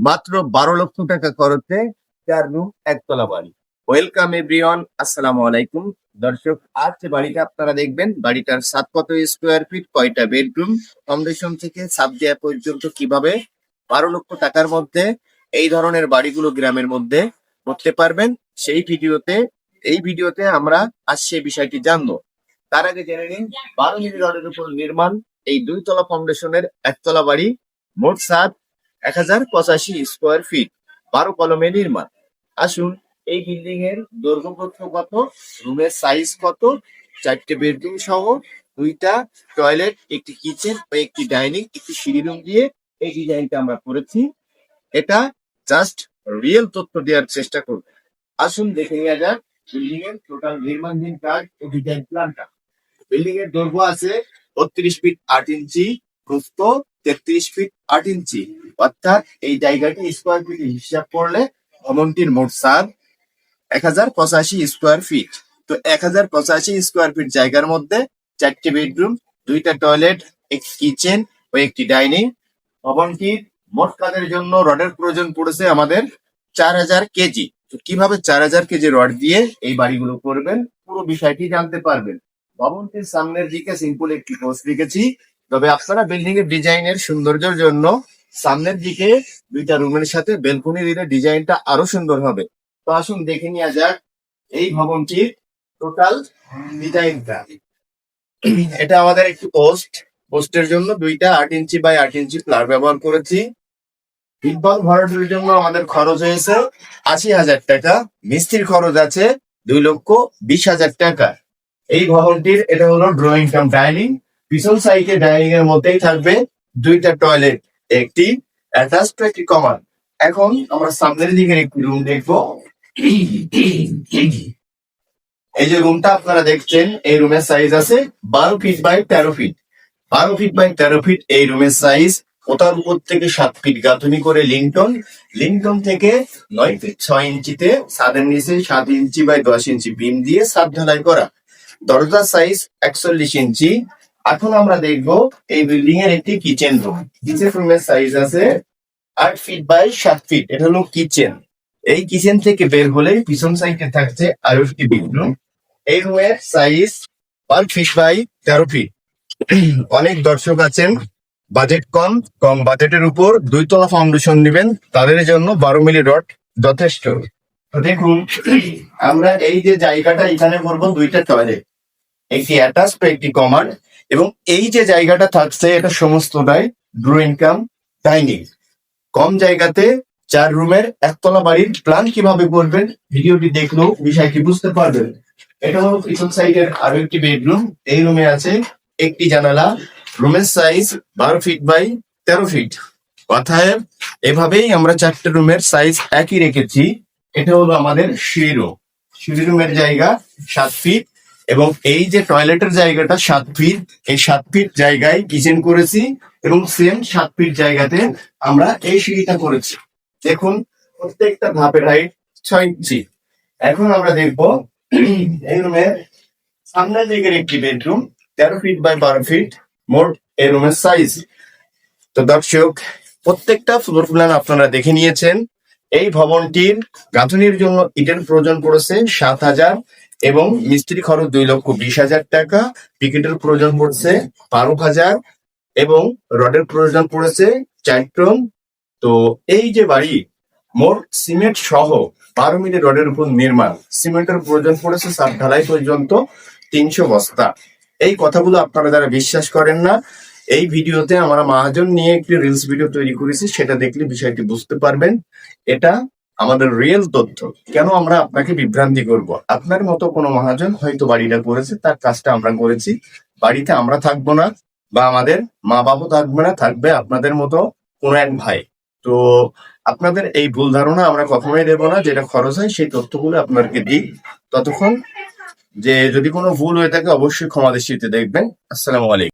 মাত্র 12 লক্ষ টাকা খরচে 4 রুম একতলা বাড়ি। ওয়েলকাম এভরিওয়ান, আসসালামু আলাইকুম। দর্শক, আজ যে বাড়িটা আপনারা দেখবেন, বাড়িটার 7 কত স্কোয়ার ফিট, কয়টা বেডরুম, ফাউন্ডেশন থেকে ছাদ দেওয়া পর্যন্ত কিভাবে 12 লক্ষ টাকার মধ্যে এই ধরনের বাড়িগুলো গ্রামের মধ্যে করতে পারবেন, এই ভিডিওতে আমরা আজ সেই বিষয়টি জানবো। তার আগে জেনে নিন 12 মিলি রডের উপর নির্মাণ এই 2 তলা ফাউন্ডেশনের একতলা বাড়ি, মোট ছাদ 1085 স্কোয়ার ফিট, 12 কলমে নির্মাণ। আসুন, এই বিল্ডিং এর দৈর্ঘ্য প্রস্থ কত, রুমের সাইজ কত, 4টে বেডরুম সহ 2টা টয়লেট, একটি কিচেন ও একটি ডাইনিং, একটি সিঁড়ি রুম দিয়ে এই ডিজাইনটা আমরা করেছি। এটা জাস্ট রিয়েল তথ্য দেওয়ার চেষ্টা করব। আসুন দেখে নেওয়া যাক বিল্ডিং এর টোটাল নির্মাণাধীন কাজ ও ডিজাইন প্ল্যানটা। বিল্ডিং এর দৈর্ঘ্য আছে 32 ফিট 8 ইঞ্চি, প্রস্থ 33 ফিট 8 ইঞ্চি। অর্থাৎ এই জায়গাটি স্কোয়ার ফিট হিসাব করলে ভবনটির মোট ছাদ 1085 স্কোয়ার ফিট। তো 1085 স্কোয়ার ফিট জায়গার মধ্যে 4টে বেডরুম, 2টা টয়লেট, একটি কিচেন ও একটি ডাইনিং। ভবনটির মোট কাজের জন্য রডের প্রয়োজন পড়েছে আমাদের 4000 কেজি। তো কিভাবে 4000 কেজি রড দিয়ে এই বাড়িগুলো করবেন, পুরো বিষয়টি জানতে পারবেন। ভবনটির সামনের দিকে সিম্পল একটি পোস্ট রেখেছি, তবে আপনারা বিল্ডিং এর ডিজাইনের সৌন্দর্যের জন্য সামনের দিকে 2টা রুমের সাথে বেলকনি দিলে ডিজাইনটা আরো সুন্দর হবে। তো আসুন দেখে নেওয়া যাক এই ভবনটির টোটাল ডিজাইনটা। এটা আমাদের একটি পোস্টের জন্য 2টা 8 ইঞ্চি বাই 8 ইঞ্চি প্লার ব্যবহার করেছি। ইটবাল ভরাটের জন্য আমাদের খরচ হয়েছে 80,000 টাকা। মিস্ত্রির খরচ আছে 2,20,000 টাকা। এই ভবনটির এটা হলো ড্রয়িং কাম ডাইনিং। পিছন সাইডে ডাইনিং এর মধ্যেই থাকবে 2টা টয়লেট, একটি অ্যাটাচড একটি কমন। এখন আমরা সামনের দিকের একটি রুম দেখবো। এই যে রুমটা আপনারা দেখছেন, এই রুমের সাইজ আছে 12 feet by 13 feet. 12 feet by 13 feet এই রুমের সাইজ। ওটার উপর থেকে 7 ফিট গাঁথনি করে লিংটন থেকে 9 ফিট 6 ইঞ্চিতে ছাদের নিচে 7 ইঞ্চি বাই 10 ইঞ্চি বিম দিয়ে ছাদ ঢালাই করা। দরজার সাইজ 41 ইঞ্চি। এখন আমরা দেখবো এই বিল্ডিং এর একটি কিচেন রুম। কিচেন রুমের সাইজ আছে 8 ফিট বাই 7 ফিট। এটা হলো কিচেন। এই কিচেন থেকে বের হলে পিছন সাইডে থাকছে আরো একটি বেডরুম। এই রুমের সাইজ 12 ফিট বাই 13 ফিট। অনেক দর্শক আছেন বাজেট কম বাজেটের উপর 2 তলা ফাউন্ডেশন নেবেন, তাদের জন্য 12 মিলি রড যথেষ্ট। তো দেখুন, আমরা এই যে জায়গাটা এখানে করবো 2টা টয়লেট, একটি অ্যাটাচ একটি কমন, এবং এই যে জায়গাটা থাকছে এটা সমস্তটাই ড্রয়িং কাম ডাইনিং। কম জায়গাতে 4 রুমের একতলা বাড়ির প্ল্যান কিভাবে করবেন ভিডিওটি দেখলেও বিষয়টি বুঝতে পারবেন। এটা হলো পিছন সাইডের আরো একটি বেডরুম। এই রুমে আছে একটি জানালা। রুমের সাইজ 12 ফিট বাই 13 ফিট। অতএব এভাবেই আমরা 4টে রুমের সাইজ একই রেখেছি। এটা হলো আমাদের সিঁড়ি রুমের জায়গা 7 ফিট, এবং এই যে টয়লেটের জায়গাটা 7 ফিট। এই 7 ফিট জায়গায় কিচেন করেছি, এবং সেম 7 ফিট জায়গাতে আমরা এই সিঁড়িটা করেছি। দেখুন, প্রত্যেকটা ধাপের হাইট 6 ইঞ্চি। এখন আমরা দেখবো এই রুমের সামনের দিকের একটি বেডরুম, 13 ফিট বাই 12 ফিট মোট এই রুমের সাইজ। তো দর্শক, প্রত্যেকটা ফ্লোর প্ল্যান আপনারা দেখে নিয়েছেন। এই ভবনটির গাঁথনির জন্য ইটের প্রয়োজন পড়েছে 7,000, এবং মিস্ত্রি খরচ 2,20,000 টাকা। পিকেটের প্রয়োজন পড়ছে 12,000, এবং রডের প্রয়োজন পড়েছে 4 টন। তো এই যে বাড়ি মোট সিমেন্ট সহ 12 মিলি রডের উপর নির্মাণ, সিমেন্টের প্রয়োজন পড়েছে ছাদ ঢালাই পর্যন্ত 300 বস্তা। এই কথাগুলো আপনারা যারা বিশ্বাস করেন না, এই ভিডিওতে আমরা মহাজন নিয়ে একটি রিলস ভিডিও তৈরি করেছি, সেটা দেখলে বিষয়টি বুঝতে পারবেন। এটা আমাদের রিয়েল তথ্য। কেন আমরা আপনাকে বিভ্রান্তি করব? আপনার মতো কোনো মহাজন হয়তো বাড়িটা করেছে, তার কাজটা আমরা করেছি। বাড়িতে আমরা থাকবো না, বা আমাদের মা বাবা থাকবে না, থাকবে আপনাদের মতো কোনো এক ভাই। তো আপনাদের এই ভুল ধারণা আমরা কখনোই দেবো না। যেটা খরচ হয় সেই তথ্যগুলো আপনাদেরকে দিই। ততক্ষণ যে যদি কোনো ভুল হয়ে থাকে অবশ্যই ক্ষমা দৃষ্টিতে দেখবেন। আসসালামু আলাইকুম।